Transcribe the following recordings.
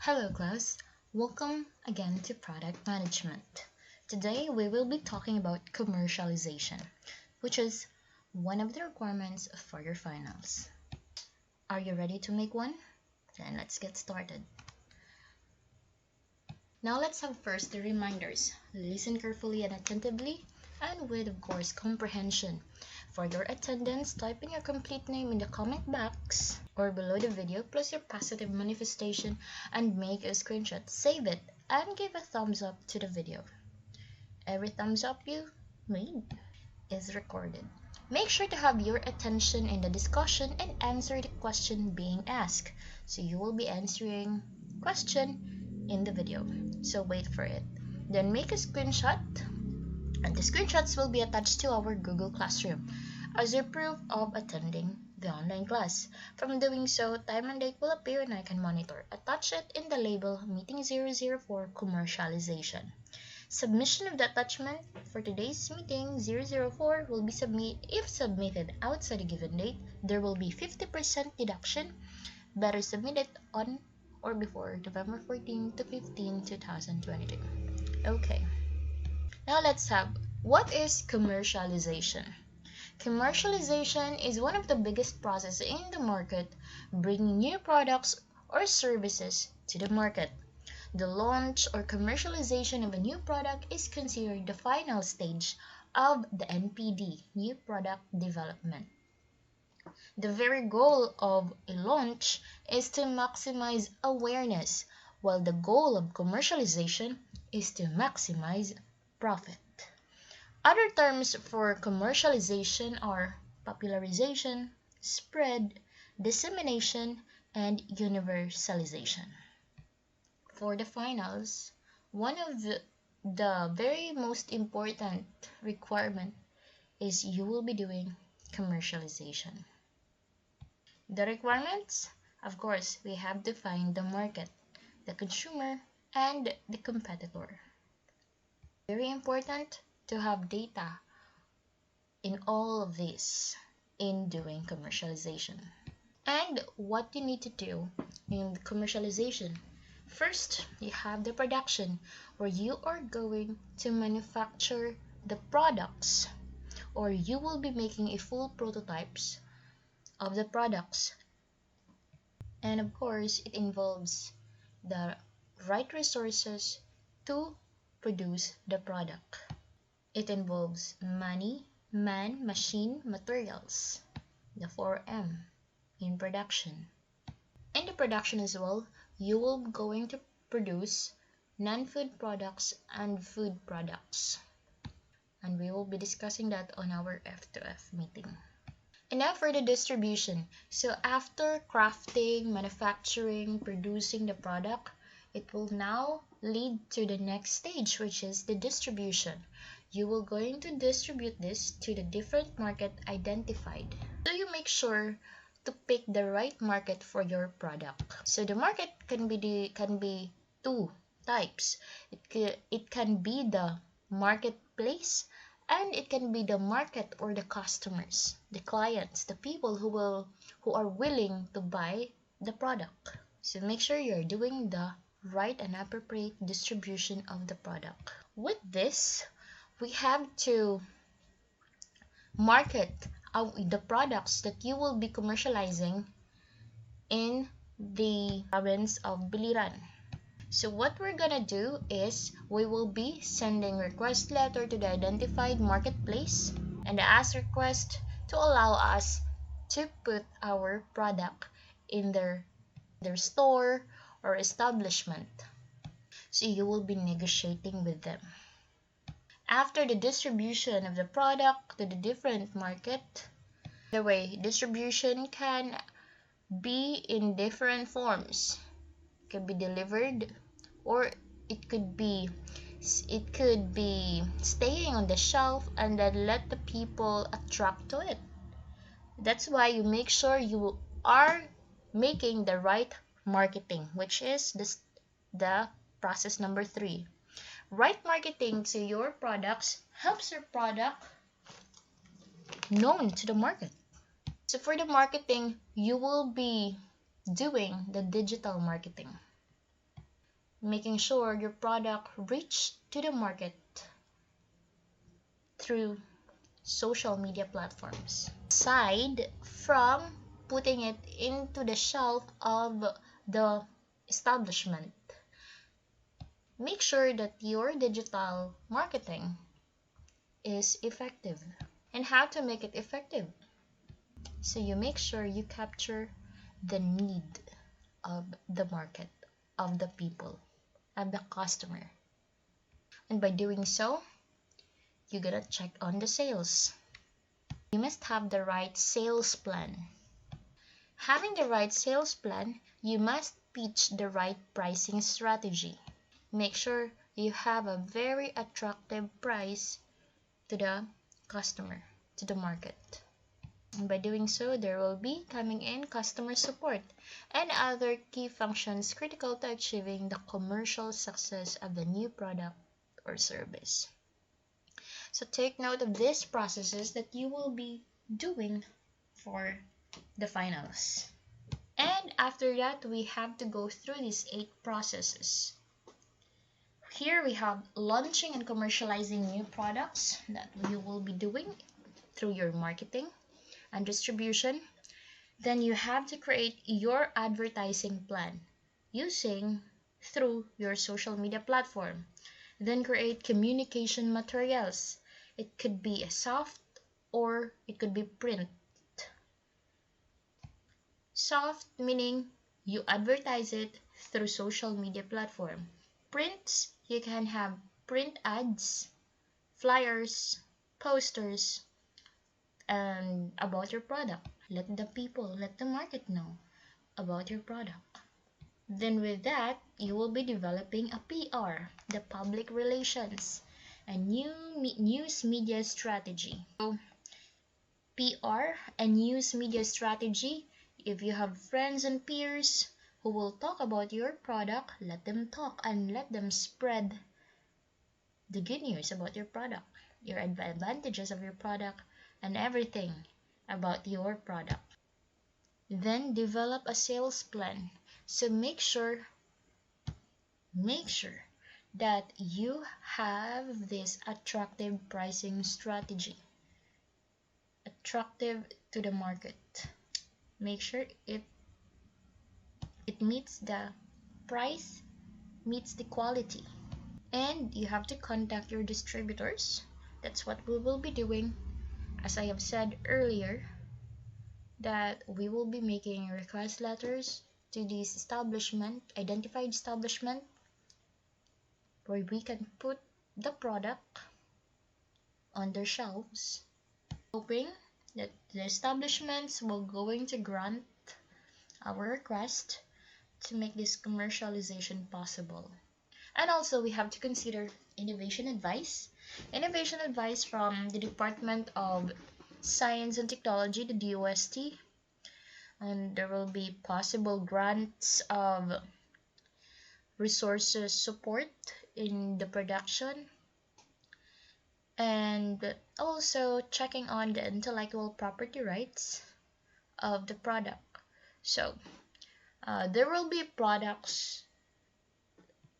Hello class, welcome again to product management. Today we will be talking about commercialization, which is one of the requirements for your finals. Are you ready to make one? Then let's get started. Now let's have first the reminders. Listen carefully and attentively, and with of course comprehension. For your attendance, type in your complete name in the comment box or below the video plus your positive manifestation and make a screenshot. Save it and give a thumbs up to the video. Every thumbs up you made is recorded. Make sure to have your attention in the discussion and answer the question being asked. So you will be answering question in the video. So wait for it. Then make a screenshot, and the screenshots will be attached to our Google Classroom as your proof of attending the online class. From doing so, time and date will appear and I can monitor. Attach it in the label Meeting 004 Commercialization. Submission of the attachment for today's meeting 004 will be if submitted outside a given date, there will be 50% deduction. Better submit it on or before November 14 to 15, 2022. Okay. Now let's have, what is commercialization? Commercialization is one of the biggest processes in the market, bringing new products or services to the market. The launch or commercialization of a new product is considered the final stage of the NPD, New Product Development. The very goal of a launch is to maximize awareness, while the goal of commercialization is to maximize profit. Other terms for commercialization are popularization, spread, dissemination, and universalization. For the finals, one of the very most important requirement is you will be doing commercialization. The requirements, of course, we have to find the market, the consumer, and the competitor. Very important to have data in all of this in doing commercialization. And what you need to do in commercialization. First, you have the production, where you are going to manufacture the products, or you will be making a full prototypes of the products. And of course, it involves the right resources to produce the product. It involves money, man, machine, materials, the 4M in production. In the production as well, you will be going to produce non-food products and food products. And we will be discussing that on our F2F meeting. And now for the distribution. So after crafting, manufacturing, producing the product, it will now lead to the next stage, which is the distribution. You will going to distribute this to the different market identified. So you make sure to pick the right market for your product. So the market can be two types. It can be the marketplace, and it can be the market or the customers, the clients, the people who are willing to buy the product. So make sure you're doing the right and appropriate distribution of the product. With this, we have to market the products that you will be commercializing in the province of Biliran. So what we're gonna do is we will be sending request letter to the identified marketplace and ask request to allow us to put our product in their store or establishment. So you will be negotiating with them. After the distribution of the product to the different market, the way distribution can be in different forms. It could be delivered, or it could be staying on the shelf and then let the people attract to it. That's why you make sure you are making the right marketing, which is the process number 3. Right marketing to your products helps your product known to the market. So for the marketing, you will be doing the digital marketing. making sure your product reach to the market through social media platforms. Aside from putting it into the shelf of the establishment, make sure that your digital marketing is effective. And how to make it effective? So you make sure you capture the need of the market, of the people, of the customer. And by doing so, you gotta check on the sales. You must have the right sales plan. Having the right sales plan, you must pitch the right pricing strategy. Make sure you have a very attractive price to the customer, to the market. And by doing so, there will be coming in customer support and other key functions critical to achieving the commercial success of the new product or service. So take note of these processes that you will be doing for the finals. And after that, we have to go through these 8 processes. Here we have launching and commercializing new products that you will be doing through your marketing and distribution. Then you have to create your advertising plan using through your social media platform. Then create communication materials. It could be a soft or it could be print. Soft meaning you advertise it through social media platform. Prints, you can have print ads, flyers, posters, and about your product. Let the people, let the market know about your product. Then with that, you will be developing a PR, the public relations, a new news media strategy. So, PR and news media strategy, if you have friends and peers who will talk about your product, let them talk and let them spread the good news about your product, your advantages of your product, and everything about your product. Then develop a sales plan. So make sure that you have this attractive pricing strategy, attractive to the market. Make sure it meets the price, meets the quality. And you have to contact your distributors. That's what we will be doing. As I have said earlier, that we will be making request letters to these identified establishment, where we can put the product on their shelves, hoping that the establishments will going to grant our request to make this commercialization possible. And also we have to consider innovation advice from the Department of Science and Technology, the DOST, and there will be possible grants of resources support in the production, and also checking on the intellectual property rights of the product. So there will be products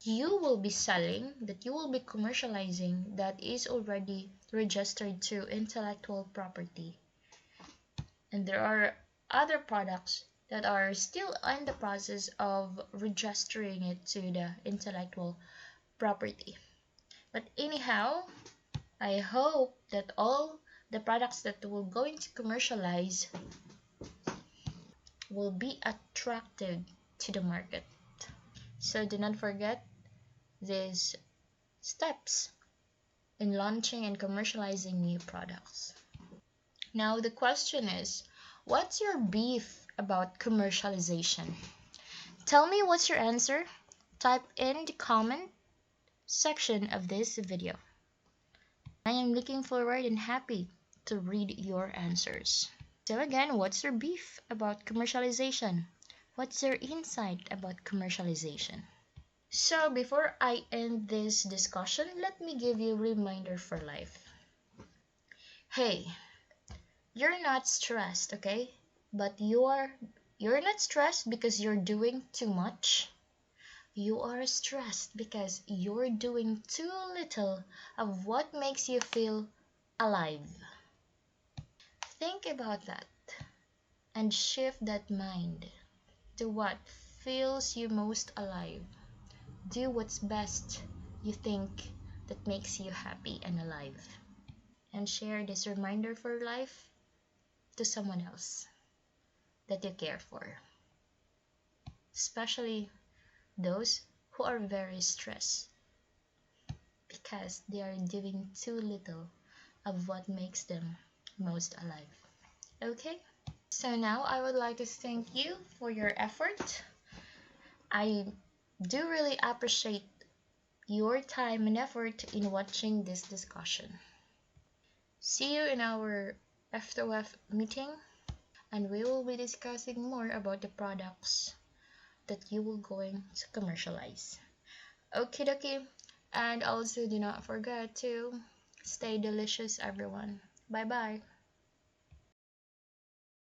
you will be selling, that you will be commercializing, that is already registered to intellectual property, and there are other products that are still in the process of registering it to the intellectual property. But anyhow, I hope that all the products that we're going to commercialize will be attractive to the market. So do not forget these steps in launching and commercializing new products. Now the question is, what's your beef about commercialization? Tell me what's your answer. Type in the comment section of this video. I am looking forward and happy to read your answers. So again, what's your beef about commercialization? What's your insight about commercialization? So before I end this discussion, let me give you a reminder for life. Hey, you're not stressed, okay? But you're not stressed because you're doing too much. You are stressed because you're doing too little of what makes you feel alive. Think about that and shift that mind to what feels you most alive. Do what's best you think that makes you happy and alive. And share this reminder for life to someone else that you care for, especially those who are very stressed because they are doing too little of what makes them most alive. Okay? So now I would like to thank you for your effort. I do really appreciate your time and effort in watching this discussion. See you in our F2F meeting, and we will be discussing more about the products that you will going to commercialize. Okie dokie, and also do not forget to stay delicious, everyone. Bye bye.